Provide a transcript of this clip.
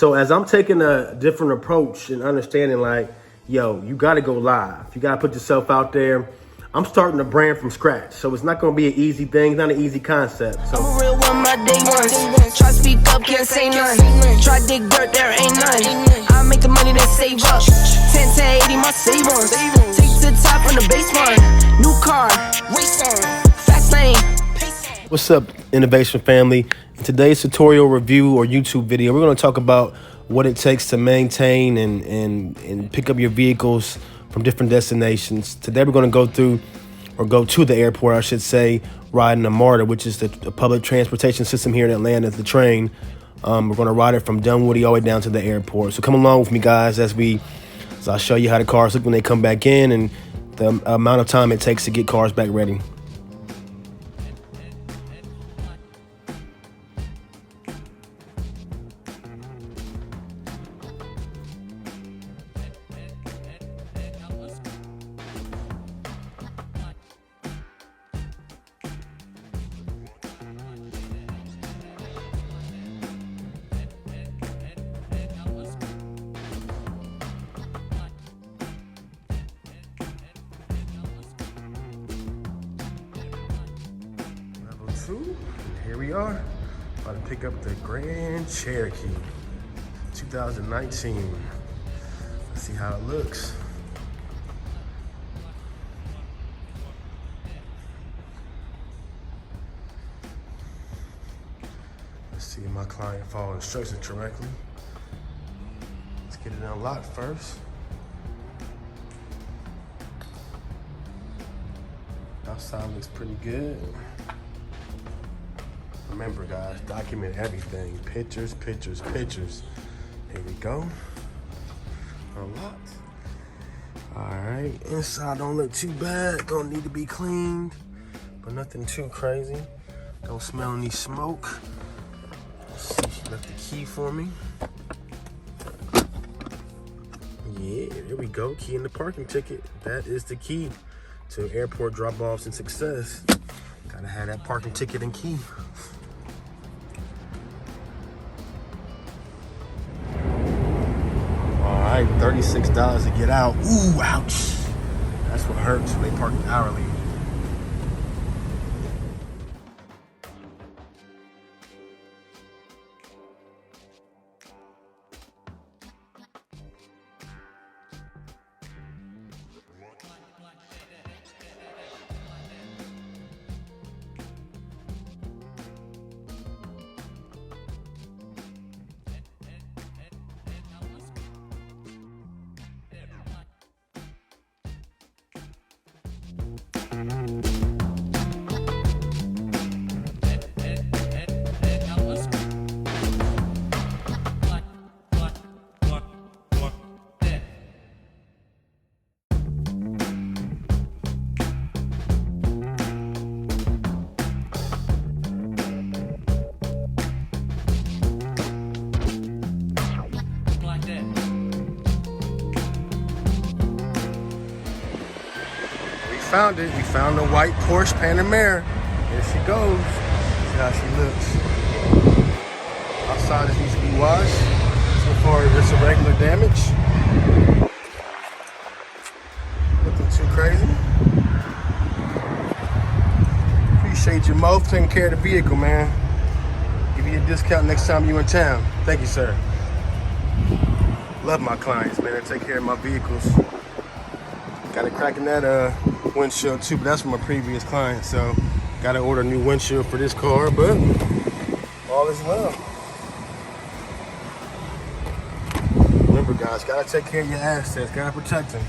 So as I'm taking a different approach and understanding, like, yo, you got to go live. You got to put yourself out there. I'm starting a brand from scratch, so it's not going to be an easy thing. It's not an easy concept. So. I'm a real one, my day ones. Try to speak up, can't say none. Try to dig dirt, there ain't none. I make the money that save up. 10 to 80, my save ones. Take to the top on the base one. New car, race on. Fast lane. What's up, innovation family? In today's tutorial review or YouTube video, we're going to talk about what it takes to maintain and pick up your vehicles from different destinations. Today we're going to go to the airport, I should say, riding a MARTA, which is the public transportation system here in Atlanta, the train. We're going to ride it from Dunwoody all the way down to the airport. So come along with me, guys, as I'll show you how the cars look when they come back in and the amount of time it takes to get cars back ready. Here we are, about to pick up the Grand Cherokee 2019. Let's see how it looks. Let's see if my client follow instructions correctly. Let's get it unlocked first. Outside looks pretty good. Remember, guys, document everything. Pictures, pictures, pictures. Here we go. Unlocked. All right, inside don't look too bad. Don't need to be cleaned, but nothing too crazy. Don't smell any smoke. Let's see, she left the key for me. Yeah, there we go. Key in the parking ticket. That is the key to airport drop-offs and success. Gotta have that parking ticket and key. All right, $36 to get out. Ooh, ouch. That's what hurts when they park hourly. Found it. We found the white Porsche Panamera. There she goes. See how she looks. Outside this needs to be washed. So far, it's a regular damage. Nothing too crazy. Appreciate you, Mo, for taking care of the vehicle, man. Give you a discount next time you in town. Thank you, sir. Love my clients, man. They take care of my vehicles. Got it cracking that windshield too, but that's from a previous client, so got to order a new windshield for this car, but all is well. Remember, guys, got to take care of your assets, got to protect them.